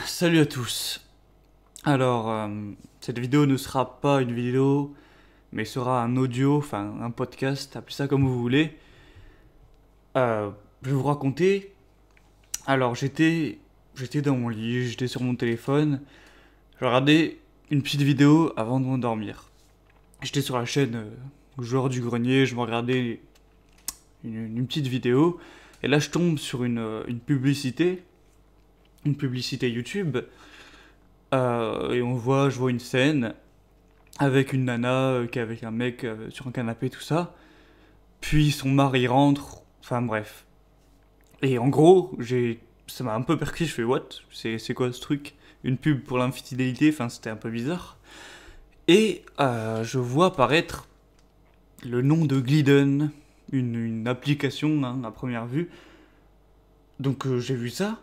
Salut à tous. Alors, cette vidéo ne sera pas une vidéo, mais sera un audio, enfin un podcast, appelez ça comme vous voulez. Je vais vous raconter. Alors, j'étais dans mon lit, j'étais sur mon téléphone, je regardais une petite vidéo avant de m'endormir. J'étais sur la chaîne Joueur du Grenier, je me regardais une petite vidéo, et là je tombe sur une publicité YouTube. Et je vois une scène avec une nana qui est avec un mec sur un canapé, tout ça. Puis son mari rentre, enfin bref. Et en gros, ça m'a un peu percuté, je fais what? C'est quoi ce truc? Une pub pour l'infidélité, enfin c'était un peu bizarre. Et je vois apparaître le nom de Glidden, une application hein, à première vue. Donc j'ai vu ça.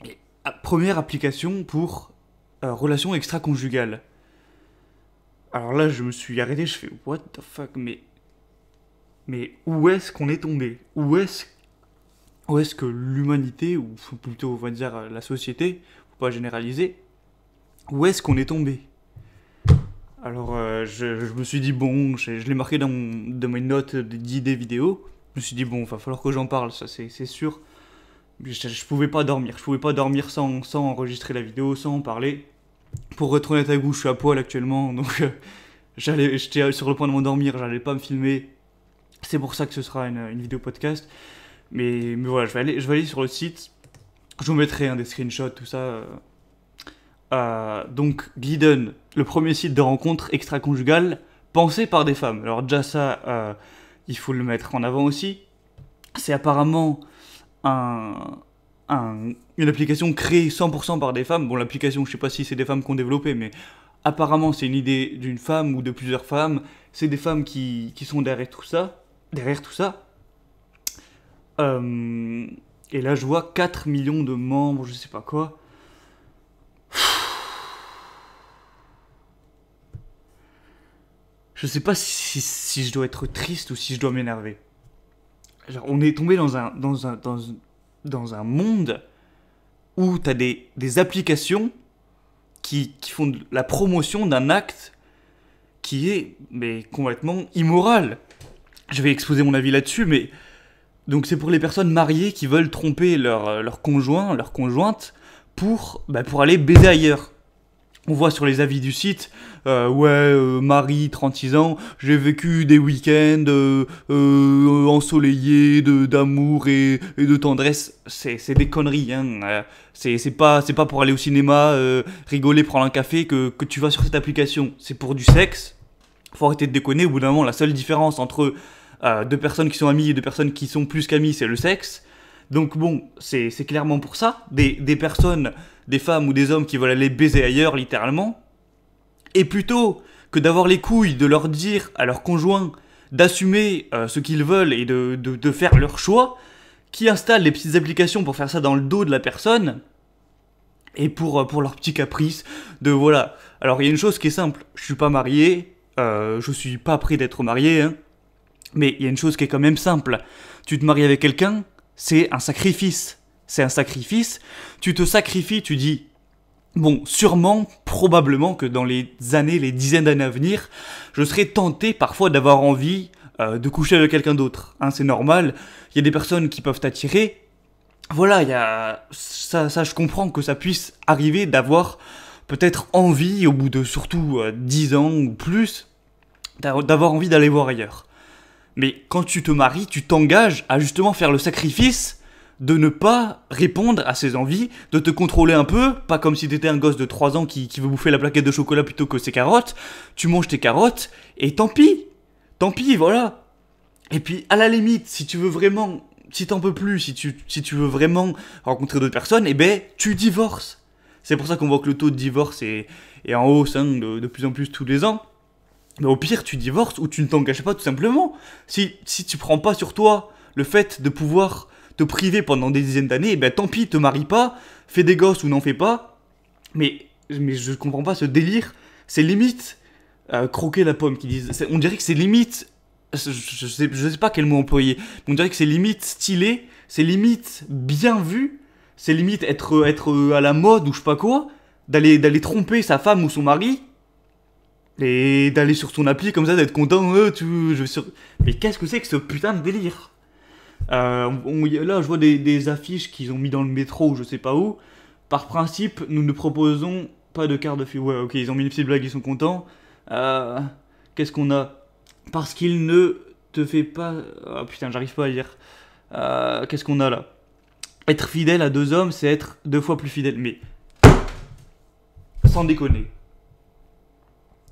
Et, première application pour relation extra-conjugale. Alors là, je me suis arrêté, je fais what the fuck, mais où est-ce qu'on est tombé? Où est-ce que l'humanité, ou plutôt on va dire la société, faut pas généraliser, où est-ce qu'on est tombé? Alors je me suis dit bon, je l'ai marqué dans mes notes d'idées vidéo, je me suis dit bon, va falloir que j'en parle, ça c'est sûr. Je pouvais pas dormir sans enregistrer la vidéo, sans en parler. Pour être honnête avec vous, je suis à poil actuellement, donc j'étais sur le point de m'endormir, j'allais pas me filmer. C'est pour ça que ce sera une vidéo podcast. Mais voilà, je vais aller sur le site. Je vous mettrai des screenshots, tout ça. Donc, Glidden, le premier site de rencontre extra-conjugale pensé par des femmes. Alors déjà ça, il faut le mettre en avant aussi. C'est apparemment une application créée 100% par des femmes. Bon, l'application, je sais pas si c'est des femmes qui ont développé, mais apparemment, c'est une idée d'une femme ou de plusieurs femmes. C'est des femmes qui sont derrière tout ça. Et là, je vois 4 millions de membres, je sais pas quoi. Je sais pas si je dois être triste ou si je dois m'énerver. Genre, on est tombé dans un monde où t'as des applications qui font de la promotion d'un acte qui est complètement immoral. Je vais exposer mon avis là-dessus, mais donc c'est pour les personnes mariées qui veulent tromper leur conjoint, leur conjointe, pour aller baiser ailleurs. On voit sur les avis du site, Marie, 36 ans, j'ai vécu des week-ends ensoleillés d'amour et de tendresse. C'est des conneries, hein. C'est pas pour aller au cinéma, rigoler, prendre un café que tu vas sur cette application. C'est pour du sexe. Faut arrêter de déconner. Au bout d'un moment, la seule différence entre deux personnes qui sont amies et deux personnes qui sont plus qu'amies, c'est le sexe. Donc bon, c'est clairement pour ça. Des personnes, des femmes ou des hommes qui veulent aller baiser ailleurs, littéralement. Et plutôt que d'avoir les couilles de leur dire à leur conjoint d'assumer ce qu'ils veulent et de faire leur choix, qui installent des petites applications pour faire ça dans le dos de la personne, et pour leur petit caprice, de voilà. Alors il y a une chose qui est simple, je suis pas marié, je suis pas prêt d'être marié, hein, mais il y a une chose qui est quand même simple. Tu te maries avec quelqu'un, c'est un sacrifice. C'est un sacrifice. Tu te sacrifies, tu dis, bon, sûrement, probablement que dans les dizaines d'années à venir, je serai tenté parfois d'avoir envie de coucher avec quelqu'un d'autre. Hein, c'est normal. Il y a des personnes qui peuvent t'attirer. Voilà, il y a ça, je comprends que ça puisse arriver d'avoir peut-être envie, au bout de surtout 10 ans ou plus, d'avoir envie d'aller voir ailleurs. Mais quand tu te maries, tu t'engages à justement faire le sacrifice de ne pas répondre à ses envies, de te contrôler un peu, pas comme si t'étais un gosse de 3 ans qui veut bouffer la plaquette de chocolat plutôt que ses carottes. Tu manges tes carottes, et tant pis, voilà. Et puis, à la limite, si tu veux vraiment, si t'en peux plus, si tu veux vraiment rencontrer d'autres personnes, tu divorces. C'est pour ça qu'on voit que le taux de divorce est en hausse de plus en plus tous les ans. Mais au pire, tu divorces ou tu ne t'engages pas tout simplement. Si tu prends pas sur toi le fait de pouvoir te priver pendant des dizaines d'années, tant pis, te marie pas, fais des gosses ou n'en fais pas. Mais je comprends pas ce délire. C'est limite croquer la pomme qu'ils disent. On dirait que c'est limite. Je sais pas quel mot employer. Mais on dirait que c'est limite stylé, c'est limite bien vu. C'est limite être à la mode ou je sais pas quoi, d'aller tromper sa femme ou son mari, et d'aller sur son appli comme ça, d'être content, Mais qu'est-ce que c'est que ce putain de délire? Là, je vois des affiches qu'ils ont mis dans le métro ou je sais pas où. Par principe, nous ne proposons pas de carte de fille. Ouais, ok, ils ont mis une petite blague, ils sont contents. Qu'est-ce qu'on a? Parce qu'il ne te fait pas... Ah putain, j'arrive pas à lire. Qu'est-ce qu'on a là? Être fidèle à deux hommes, c'est être 2 fois plus fidèle. Mais... sans déconner.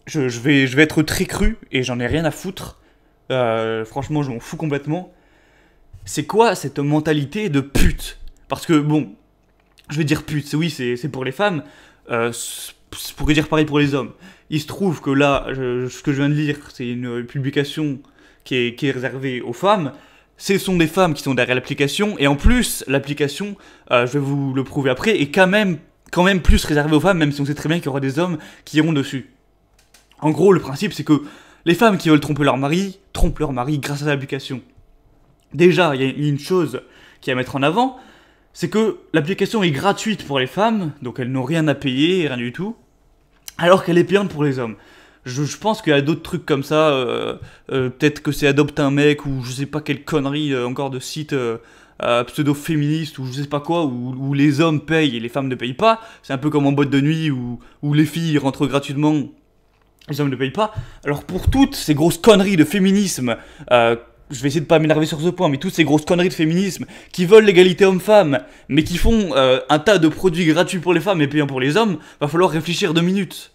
Je vais être très cru et j'en ai rien à foutre. Franchement, je m'en fous complètement. C'est quoi cette mentalité de pute? Parce que, bon, je vais dire pute, oui, c'est pour les femmes. Je pourrais dire pareil pour les hommes. Il se trouve que là, ce que je viens de lire, c'est une publication qui est réservée aux femmes. Ce sont des femmes qui sont derrière l'application. Et en plus, l'application, je vais vous le prouver après, est quand même plus réservée aux femmes, même si on sait très bien qu'il y aura des hommes qui iront dessus. En gros, le principe, c'est que les femmes qui veulent tromper leur mari, trompent leur mari grâce à l'application. Déjà, il y a une chose qui est à mettre en avant, c'est que l'application est gratuite pour les femmes, donc elles n'ont rien à payer, rien du tout, alors qu'elle est payante pour les hommes. Je pense qu'il y a d'autres trucs comme ça, peut-être que c'est Adopte un mec, ou je sais pas quelle connerie encore de site pseudo-féministe, ou je sais pas quoi, où les hommes payent et les femmes ne payent pas. C'est un peu comme en boîte de nuit, où les filles rentrent gratuitement, les hommes ne payent pas. Alors pour toutes ces grosses conneries de féminisme, je vais essayer de pas m'énerver sur ce point, mais toutes ces grosses conneries de féminisme qui veulent l'égalité homme-femme, mais qui font un tas de produits gratuits pour les femmes et payants pour les hommes, va falloir réfléchir 2 minutes.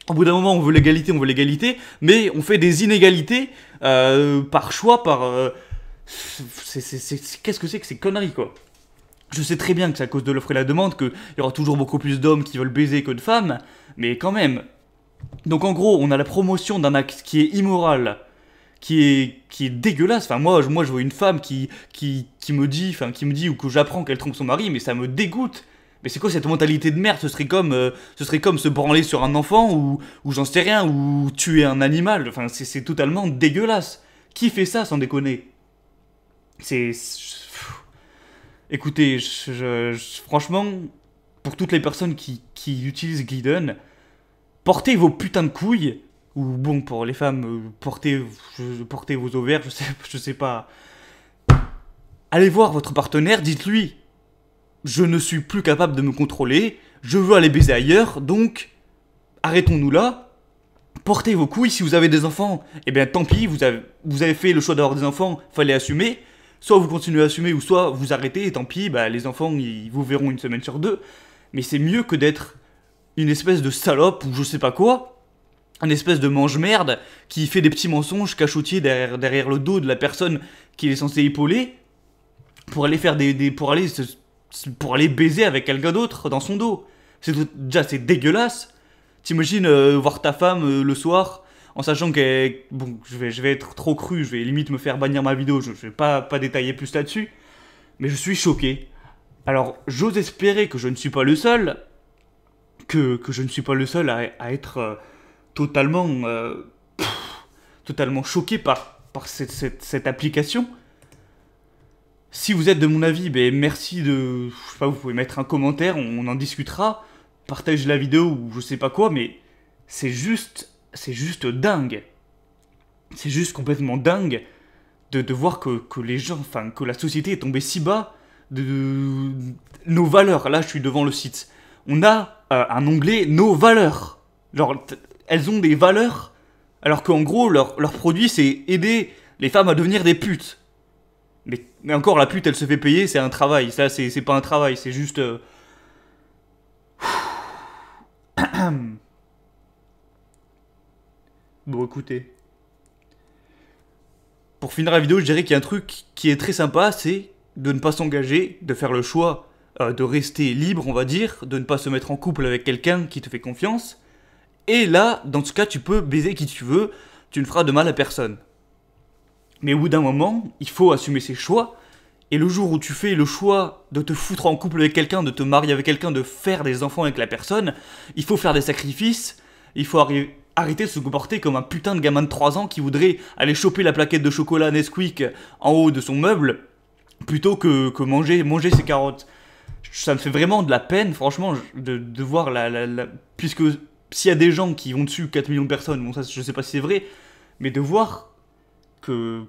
Au bout d'un moment, on veut l'égalité, mais on fait des inégalités par choix, qu'est-ce que c'est que ces conneries, quoi? Je sais très bien que c'est à cause de l'offre et la demande, qu'il y aura toujours beaucoup plus d'hommes qui veulent baiser que de femmes, mais quand même. Donc en gros, on a la promotion d'un acte qui est immoral, qui est dégueulasse. Enfin, moi je vois une femme qui me dit ou que j'apprends qu'elle trompe son mari, mais ça me dégoûte. Mais c'est quoi cette mentalité de merde? Ce serait comme se branler sur un enfant ou j'en sais rien, ou tuer un animal. Enfin, c'est totalement dégueulasse. Qui fait ça sans déconner? Écoutez, franchement, pour toutes les personnes qui utilisent Glidden, portez vos putains de couilles. Ou bon, pour les femmes, portez vos ovaires, je sais pas. Allez voir votre partenaire, dites-lui, je ne suis plus capable de me contrôler, je veux aller baiser ailleurs, donc arrêtons-nous là. Portez vos couilles, si vous avez des enfants, eh bien tant pis, vous avez fait le choix d'avoir des enfants, fallait assumer. Soit vous continuez à assumer, ou soit vous arrêtez, et tant pis, bah, les enfants, ils vous verront 1 semaine sur 2. Mais c'est mieux que d'être une espèce de salope, ou je sais pas quoi, un espèce de mange-merde qui fait des petits mensonges cachotiers derrière le dos de la personne qu'il est censé épauler pour aller faire pour aller baiser avec quelqu'un d'autre dans son dos. Déjà, c'est dégueulasse. T'imagines voir ta femme le soir en sachant qu'elle... Bon, je vais être trop cru, je vais limite me faire bannir ma vidéo, je vais pas détailler plus là-dessus, mais je suis choqué. Alors, j'ose espérer que je ne suis pas le seul, que je ne suis pas le seul à être... totalement choqué par cette application. Si vous êtes de mon avis, ben merci de... Je sais pas, vous pouvez mettre un commentaire, on en discutera. Partagez la vidéo ou je sais pas quoi, mais c'est juste dingue. C'est juste complètement dingue de voir que les gens, enfin, que la société est tombée si bas de nos valeurs. Là, je suis devant le site. On a un onglet nos valeurs. Genre, elles ont des valeurs, alors qu'en gros, leur produit, c'est aider les femmes à devenir des putes. Mais encore, la pute, elle se fait payer, c'est un travail. Ça, c'est pas un travail, c'est juste... Bon, écoutez. Pour finir la vidéo, je dirais qu'il y a un truc qui est très sympa, c'est de ne pas s'engager, de faire le choix de rester libre, on va dire, de ne pas se mettre en couple avec quelqu'un qui te fait confiance. Et là, dans ce cas, tu peux baiser qui tu veux, tu ne feras de mal à personne. Mais au bout d'un moment, il faut assumer ses choix, et le jour où tu fais le choix de te foutre en couple avec quelqu'un, de te marier avec quelqu'un, de faire des enfants avec la personne, il faut faire des sacrifices, il faut arrêter de se comporter comme un putain de gamin de 3 ans qui voudrait aller choper la plaquette de chocolat Nesquik en haut de son meuble, plutôt que manger ses carottes. Ça me fait vraiment de la peine, franchement, de voir puisque s'il y a des gens qui vont dessus, 4 millions de personnes, bon ça je sais pas si c'est vrai, mais de voir que...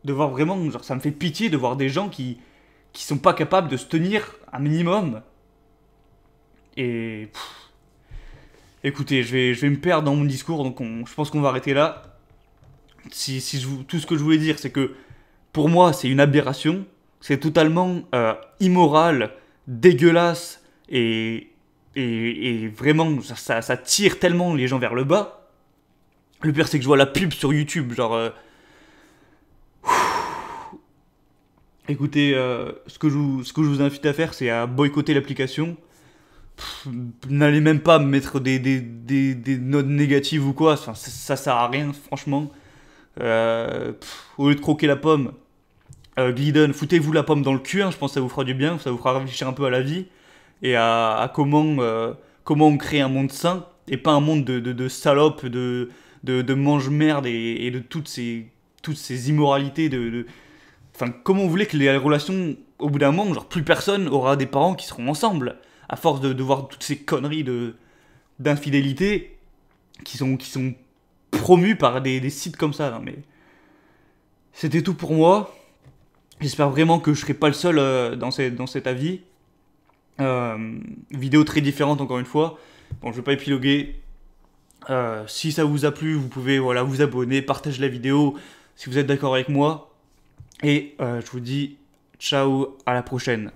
De voir vraiment, genre ça me fait pitié de voir des gens qui sont pas capables de se tenir un minimum. Et... Écoutez, je vais me perdre dans mon discours, donc je pense qu'on va arrêter là. Tout ce que je voulais dire, c'est que pour moi, c'est une aberration. C'est totalement immoral, dégueulasse et vraiment, ça tire tellement les gens vers le bas. Le pire, c'est que je vois la pub sur YouTube, genre. Écoutez, ce que je vous invite à faire, c'est à boycotter l'application. N'allez même pas me mettre des notes négatives ou quoi, enfin, ça sert à rien, franchement. Au lieu de croquer la pomme, Glidden, foutez-vous la pomme dans le cul, hein, je pense que ça vous fera du bien, ça vous fera réfléchir un peu à la vie et à comment on crée un monde sain et pas un monde de salopes, de mange-merde et de toutes ces immoralités. Enfin, comment vous voulez que les relations, au bout d'un moment, genre plus personne aura des parents qui seront ensemble à force de voir toutes ces conneries d'infidélité qui sont promues par des sites comme ça. Non, mais c'était tout pour moi. J'espère vraiment que je serai pas le seul dans cet avis. Vidéo très différente encore une fois. Bon, je vais pas épiloguer. Si ça vous a plu, vous pouvez voilà, vous abonner, partager la vidéo si vous êtes d'accord avec moi. Et je vous dis ciao, à la prochaine.